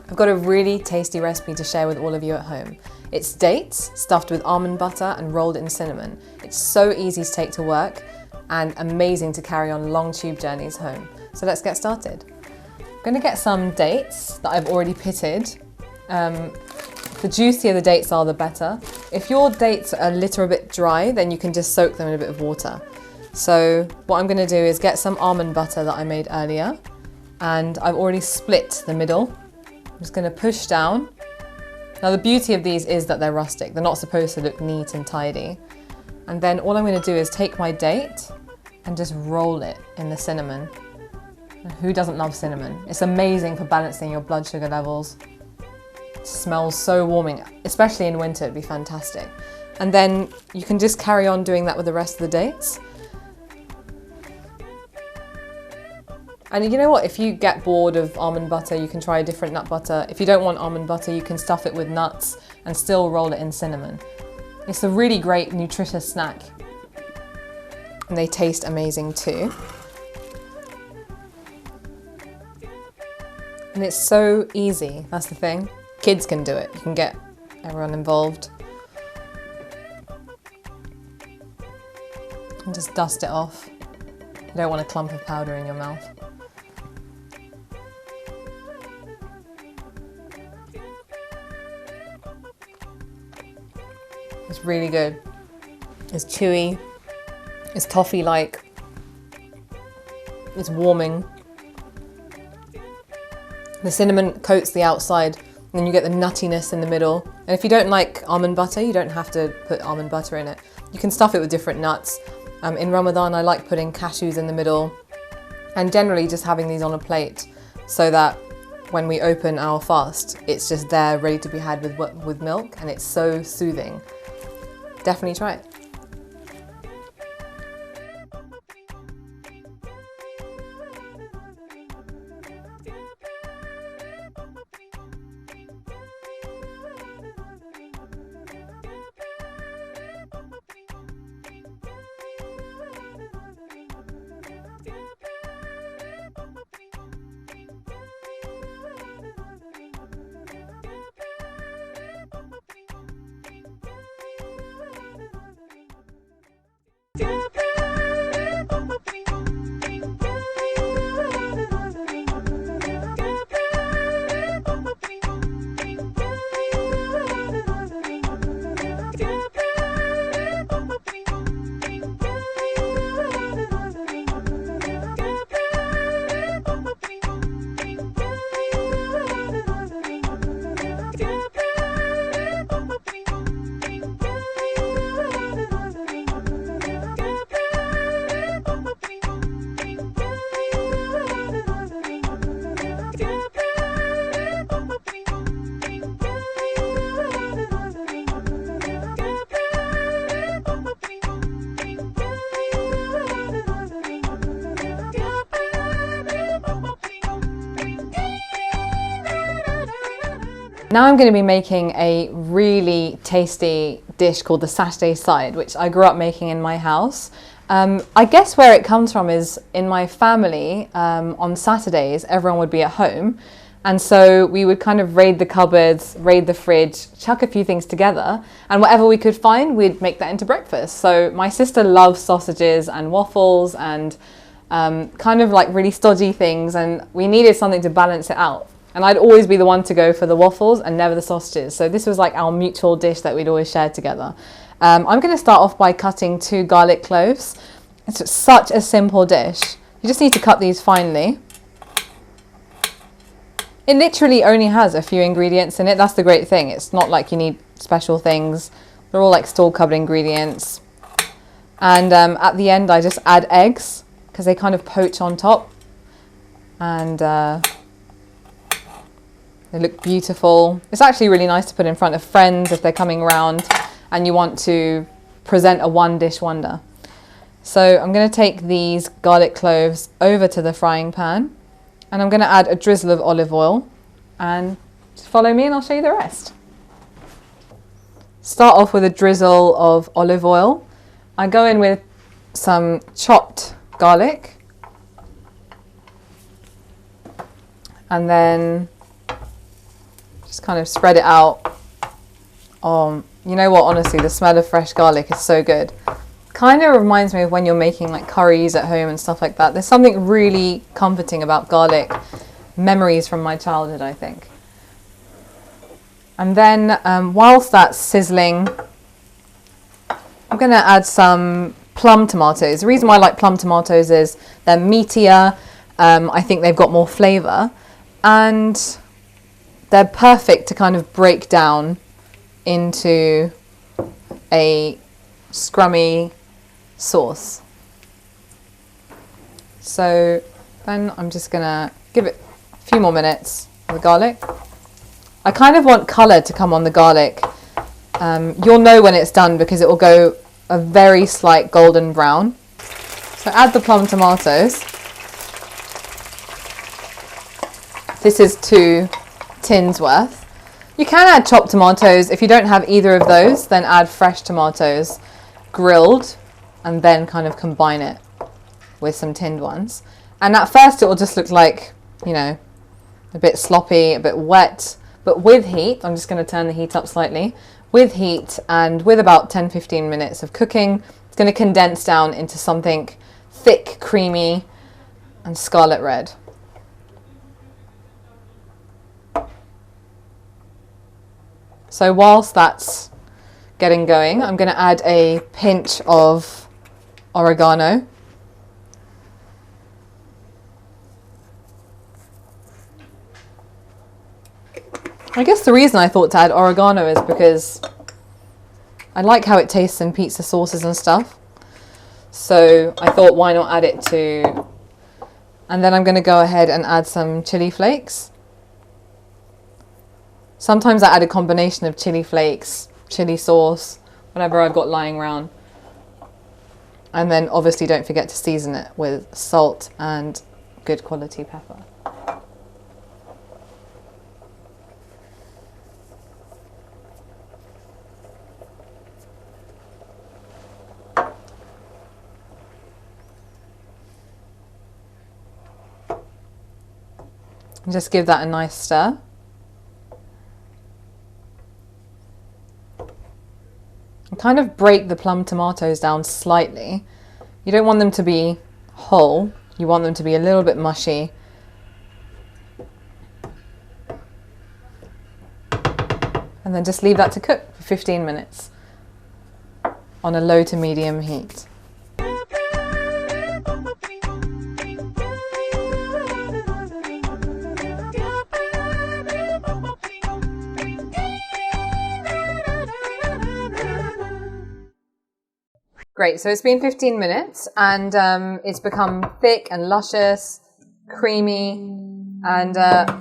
I've got a really tasty recipe to share with all of you at home. It's dates stuffed with almond butter and rolled in cinnamon. It's so easy to take to work and amazing to carry on long tube journeys home. So let's get started. I'm going to get some dates that I've already pitted. The juicier the dates are, the better. If your dates are a little bit dry, then you can just soak them in a bit of water. So what I'm going to do is get some almond butter that I made earlier, and I've already split the middle. I'm just going to push down. Now the beauty of these is that they're rustic. They're not supposed to look neat and tidy. And then all I'm going to do is take my date and just roll it in the cinnamon. And who doesn't love cinnamon? It's amazing for balancing your blood sugar levels. It smells so warming, especially in winter. It'd be fantastic. And then you can just carry on doing that with the rest of the dates. And you know what, if you get bored of almond butter, you can try a different nut butter. If you don't want almond butter, you can stuff it with nuts and still roll it in cinnamon. It's a really great, nutritious snack. And they taste amazing too. And it's so easy, that's the thing. Kids can do it, you can get everyone involved. And just dust it off. You don't want a clump of powder in your mouth. It's really good. It's chewy, it's toffee-like, it's warming. The cinnamon coats the outside, and then you get the nuttiness in the middle. And if you don't like almond butter, you don't have to put almond butter in it. You can stuff it with different nuts. In Ramadan, I like putting cashews in the middle, and generally just having these on a plate so that when we open our fast, it's just there ready to be had with milk, and it's so soothing. Definitely try it. Now I'm going to be making a really tasty dish called the Saturday side, which I grew up making in my house. I guess where it comes from is in my family, on Saturdays, everyone would be at home. And so we would kind of raid the cupboards, raid the fridge, chuck a few things together, and whatever we could find, we'd make that into breakfast. So my sister loves sausages and waffles and kind of like really stodgy things, and we needed something to balance it out. And I'd always be the one to go for the waffles and never the sausages. So this was like our mutual dish that we'd always share together. I'm going to start off by cutting 2 garlic cloves. It's such a simple dish. You just need to cut these finely. It literally only has a few ingredients in it. That's the great thing. It's not like you need special things. They're all like store cupboard ingredients. And at the end, I just add eggs because they kind of poach on top. And they look beautiful. It's actually really nice to put in front of friends if they're coming around and you want to present a one-dish wonder. So I'm going to take these garlic cloves over to the frying pan, and I'm going to add a drizzle of olive oil, and just follow me and I'll show you the rest. Start off with a drizzle of olive oil. I go in with some chopped garlic, and then Just kind of spread it out. You know what, honestly, the smell of fresh garlic is so good. Kind of reminds me of when you're making like curries at home and stuff like that. There's something really comforting about garlic. Memories from my childhood, I think. And then whilst that's sizzling, I'm going to add some plum tomatoes. The reason why I like plum tomatoes is they're meatier. I think they've got more flavour. And they're perfect to kind of break down into a scrummy sauce. So then I'm just gonna give it a few more minutes with the garlic. I kind of want colour to come on the garlic. You'll know when it's done because it will go a very slight golden brown. So add the plum tomatoes. This is 2 tins worth. You can add chopped tomatoes. If you don't have either of those, then add fresh tomatoes, grilled, and then kind of combine it with some tinned ones. And at first it will just look like, you know, a bit sloppy, a bit wet, but with heat, I'm just going to turn the heat up slightly. With heat and with about 10-15 minutes of cooking, it's going to condense down into something thick, creamy, and scarlet red. So whilst that's getting going, I'm going to add a pinch of oregano. I guess the reason I thought to add oregano is because I like how it tastes in pizza sauces and stuff. So I thought, why not add it to... And then I'm going to go ahead and add some chili flakes. Sometimes I add a combination of chili flakes, chili sauce, whatever I've got lying around. And then obviously don't forget to season it with salt and good quality pepper. And just give that a nice stir. And kind of break the plum tomatoes down slightly. You don't want them to be whole, you want them to be a little bit mushy. And then just leave that to cook for 15 minutes on a low to medium heat. Great, so it's been 15 minutes and it's become thick and luscious, creamy. And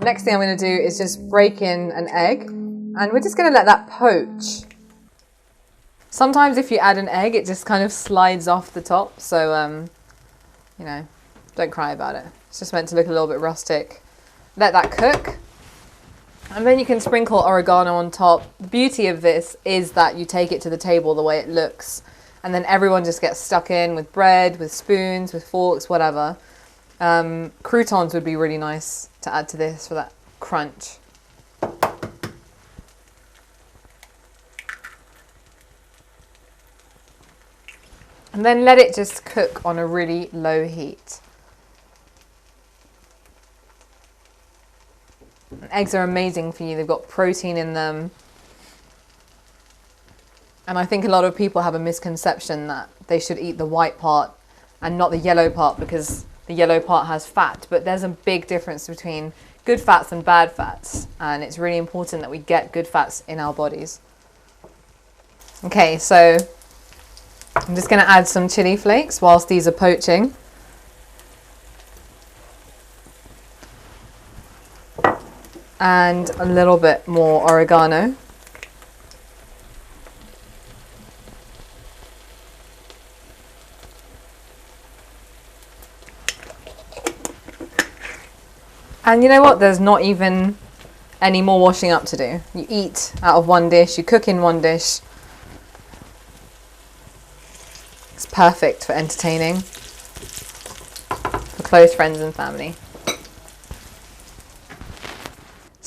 next thing I'm going to do is just break in an egg and we're just going to let that poach. Sometimes if you add an egg, it just kind of slides off the top. So, you know, don't cry about it. It's just meant to look a little bit rustic. Let that cook. And then you can sprinkle oregano on top. The beauty of this is that you take it to the table the way it looks. And then everyone just gets stuck in with bread, with spoons, with forks, whatever. Croutons would be really nice to add to this for that crunch. And then let it just cook on a really low heat. And eggs are amazing for you. They've got protein in them. And I think a lot of people have a misconception that they should eat the white part and not the yellow part because the yellow part has fat. But there's a big difference between good fats and bad fats. And it's really important that we get good fats in our bodies. Okay, so I'm just going to add some chili flakes whilst these are poaching. And a little bit more oregano. And you know what? There's not even any more washing up to do. You eat out of one dish, you cook in one dish. It's perfect for entertaining, for close friends and family.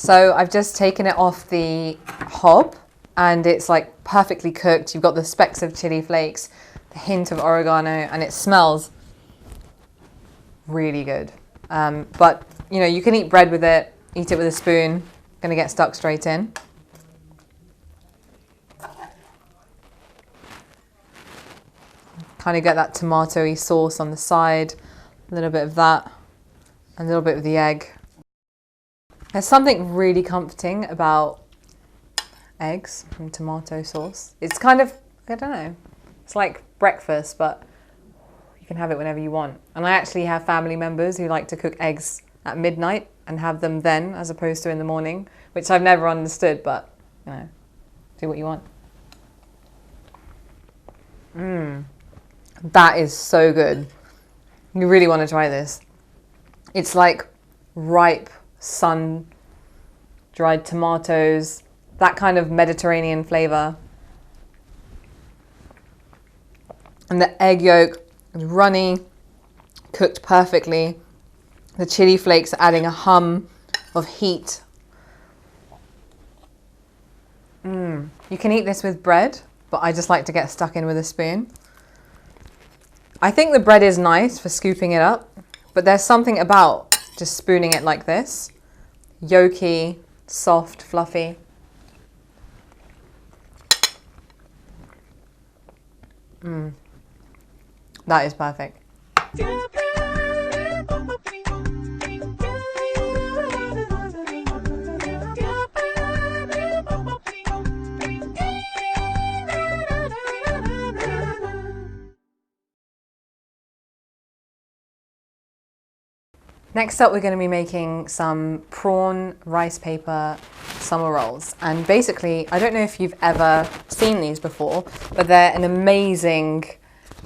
So I've just taken it off the hob and it's like perfectly cooked. You've got the specks of chili flakes, the hint of oregano, and it smells really good. But you know, you can eat bread with it, eat it with a spoon. Gonna get stuck straight in. Kind of get that tomatoey sauce on the side, a little bit of that, a little bit of the egg. There's something really comforting about eggs and tomato sauce. It's kind of, I don't know, it's like breakfast, but you can have it whenever you want. And I actually have family members who like to cook eggs at midnight and have them then as opposed to in the morning, which I've never understood, but you know, do what you want. That is so good. You really want to try this. It's like ripe, sun-dried tomatoes, that kind of Mediterranean flavor. And the egg yolk is runny, cooked perfectly. The chili flakes are adding a hum of heat. You can eat this with bread, but I just like to get stuck in with a spoon. I think the bread is nice for scooping it up, but there's something about just spooning it like this. Yolky, soft, fluffy. That is perfect. Next up, we're going to be making some prawn rice paper summer rolls. And basically, I don't know if you've ever seen these before, but they're an amazing,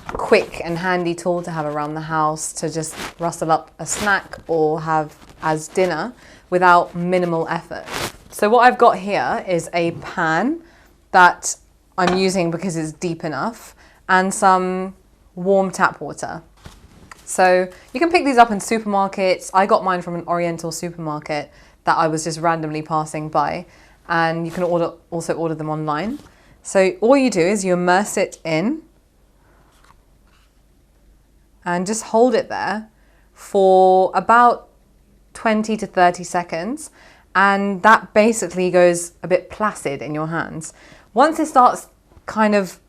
quick and handy tool to have around the house to just rustle up a snack or have as dinner without minimal effort. So what I've got here is a pan that I'm using because it's deep enough and some warm tap water. So you can pick these up in supermarkets. I got mine from an Oriental supermarket that I was just randomly passing by, and you can also order them online. So all you do is you immerse it in and just hold it there for about 20 to 30 seconds. And that basically goes a bit placid in your hands. Once it starts kind of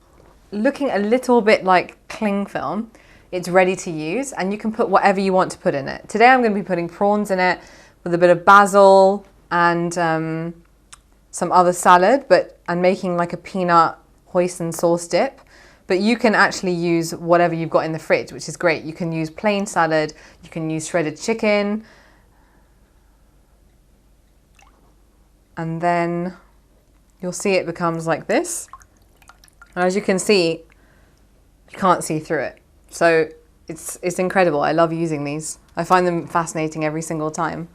looking a little bit like cling film, it's ready to use, and you can put whatever you want to put in it. Today I'm going to be putting prawns in it with a bit of basil and some other salad, and making like a peanut hoisin sauce dip. But you can actually use whatever you've got in the fridge, which is great. You can use plain salad, you can use shredded chicken, and then you'll see it becomes like this. And as you can see, you can't see through it. So it's incredible. I love using these. I find them fascinating every single time.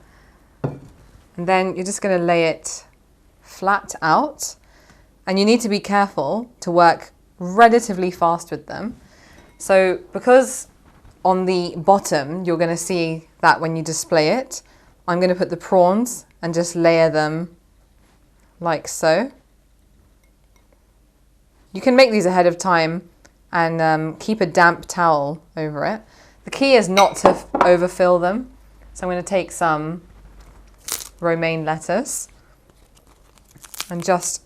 And then you're just going to lay it flat out. And you need to be careful to work relatively fast with them. So because on the bottom, you're going to see that when you display it, I'm going to put the prawns and just layer them like so. You can make these ahead of time and keep a damp towel over it. The key is not to overfill them. So I'm going to take some romaine lettuce and just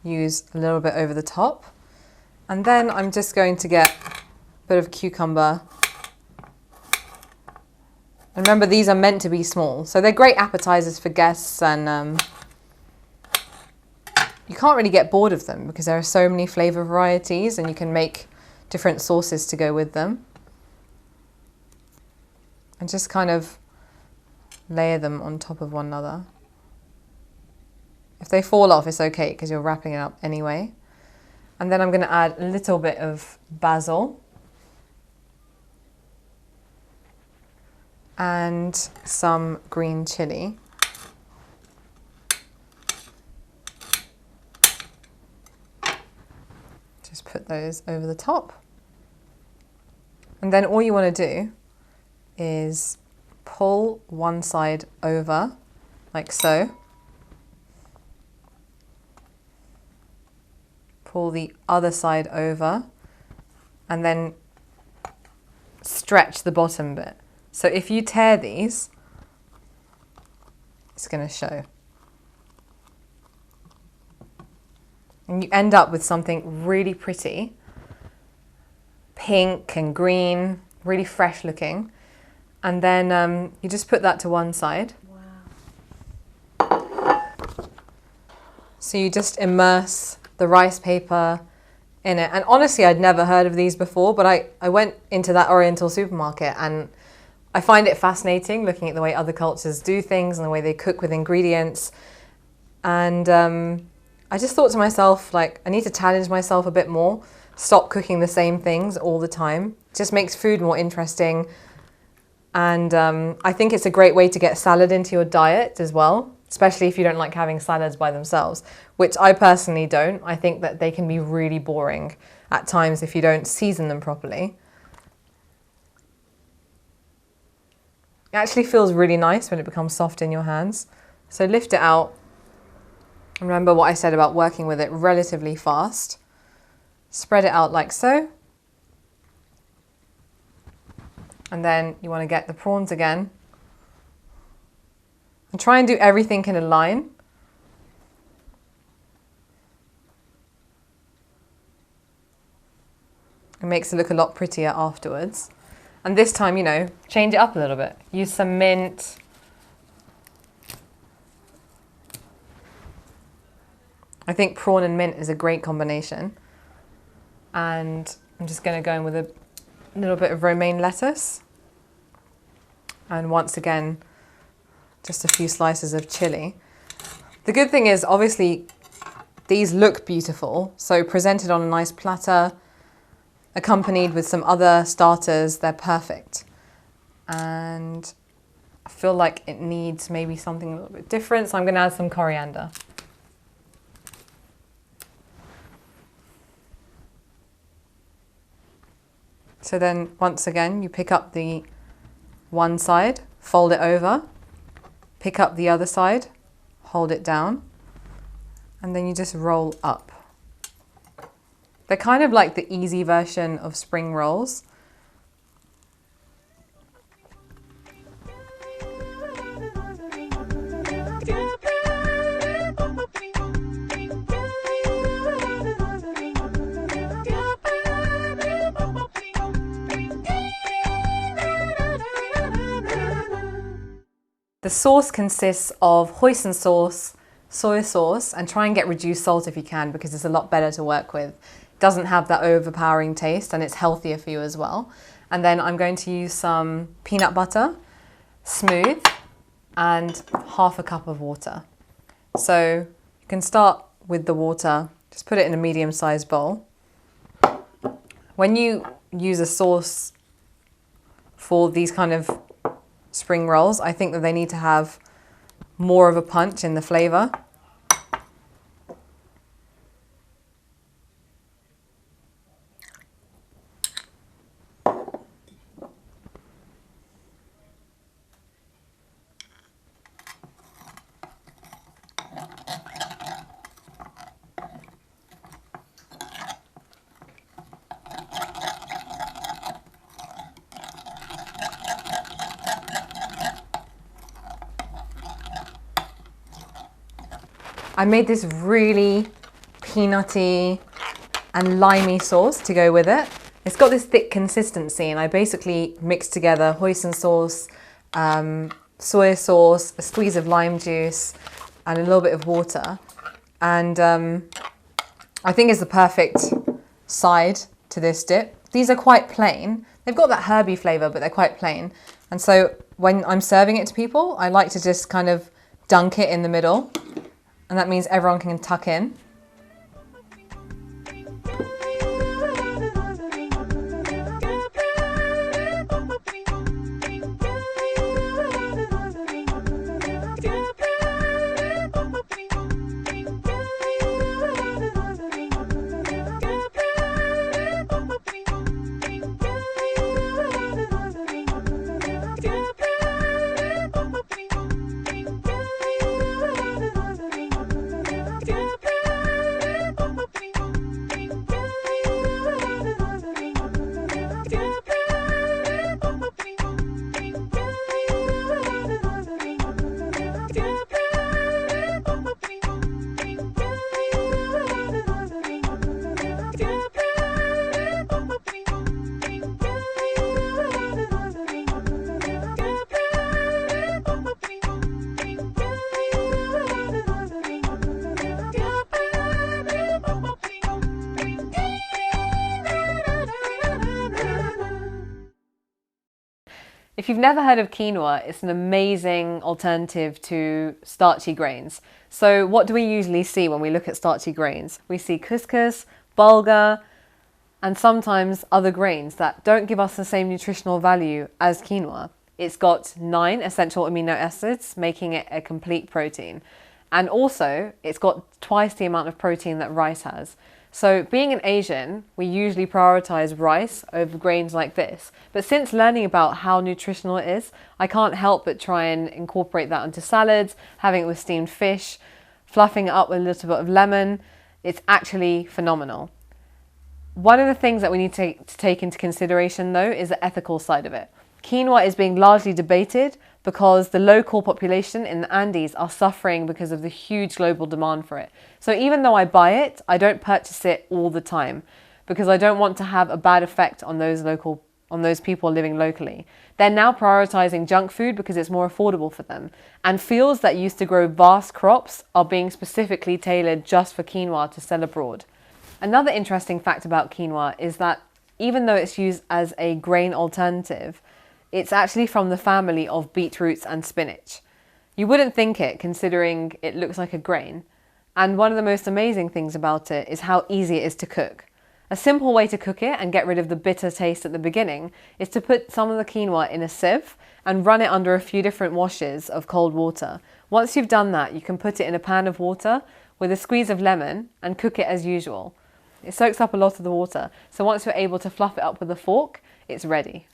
use a little bit over the top. And then I'm just going to get a bit of cucumber. And remember, these are meant to be small. So they're great appetizers for guests, and you can't really get bored of them because there are so many flavor varieties and you can make different sauces to go with them. And just kind of layer them on top of one another. If they fall off, it's okay because you're wrapping it up anyway. And then I'm going to add a little bit of basil and some green chili. Just put those over the top. And then all you want to do is pull one side over like so, pull the other side over and then stretch the bottom bit. So if you tear these, it's going to show. And you end up with something really pretty, pink and green, really fresh looking. And then you just put that to one side. Wow. So you just immerse the rice paper in it. And honestly, I'd never heard of these before, but I went into that Oriental supermarket and I find it fascinating looking at the way other cultures do things and the way they cook with ingredients. And I just thought to myself, like, I need to challenge myself a bit more, stop cooking the same things all the time. It just makes food more interesting. And I think it's a great way to get salad into your diet as well, especially if you don't like having salads by themselves, which I personally don't. I think that they can be really boring at times if you don't season them properly. It actually feels really nice when it becomes soft in your hands. So lift it out. Remember what I said about working with it relatively fast. Spread it out like so. And then you want to get the prawns again. And try and do everything in a line. It makes it look a lot prettier afterwards. And this time, you know, change it up a little bit. Use some mint. I think prawn and mint is a great combination. And I'm just going to go in with a little bit of romaine lettuce. And once again, just a few slices of chili. The good thing is, obviously, these look beautiful. So presented on a nice platter, accompanied with some other starters, they're perfect. And I feel like it needs maybe something a little bit different. So I'm going to add some coriander. So then, once again, you pick up the one side, fold it over, pick up the other side, hold it down, and then you just roll up. They're kind of like the easy version of spring rolls. The sauce consists of hoisin sauce, soy sauce, and try and get reduced salt if you can because it's a lot better to work with. It doesn't have that overpowering taste and it's healthier for you as well. And then I'm going to use some peanut butter, smooth, and half a cup of water. So you can start with the water, just put it in a medium-sized bowl. When you use a sauce for these kind of spring rolls, I think that they need to have more of a punch in the flavour. I made this really peanutty and limey sauce to go with it. It's got this thick consistency and I basically mixed together hoisin sauce, soy sauce, a squeeze of lime juice and a little bit of water. And I think it's the perfect side to this dip. These are quite plain. They've got that herby flavour, but they're quite plain. And so when I'm serving it to people, I like to just kind of dunk it in the middle. And that means everyone can tuck in. If you've never heard of quinoa, it's an amazing alternative to starchy grains. So what do we usually see when we look at starchy grains? We see couscous, bulgur, and sometimes other grains that don't give us the same nutritional value as quinoa. It's got 9 essential amino acids, making it a complete protein. And also, it's got twice the amount of protein that rice has. So being an Asian, we usually prioritize rice over grains like this. But since learning about how nutritional it is, I can't help but try and incorporate that into salads, having it with steamed fish, fluffing it up with a little bit of lemon. It's actually phenomenal. One of the things that we need to take into consideration though is the ethical side of it. Quinoa is being largely debated because the local population in the Andes are suffering because of the huge global demand for it. So even though I buy it, I don't purchase it all the time because I don't want to have a bad effect on those people living locally. They're now prioritizing junk food because it's more affordable for them. And fields that used to grow vast crops are being specifically tailored just for quinoa to sell abroad. Another interesting fact about quinoa is that even though it's used as a grain alternative, it's actually from the family of beetroots and spinach. You wouldn't think it, considering it looks like a grain. And one of the most amazing things about it is how easy it is to cook. A simple way to cook it and get rid of the bitter taste at the beginning is to put some of the quinoa in a sieve and run it under a few different washes of cold water. Once you've done that, you can put it in a pan of water with a squeeze of lemon and cook it as usual. It soaks up a lot of the water, so once you're able to fluff it up with a fork, it's ready.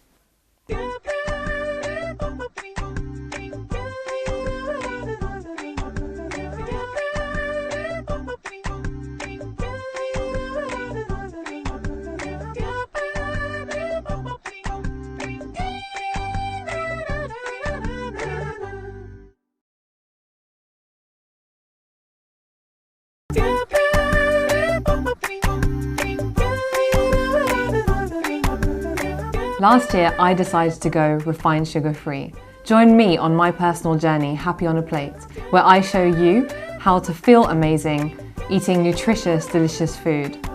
Last year, I decided to go refined sugar-free. Join me on my personal journey, Happy on a Plate, where I show you how to feel amazing eating nutritious, delicious food.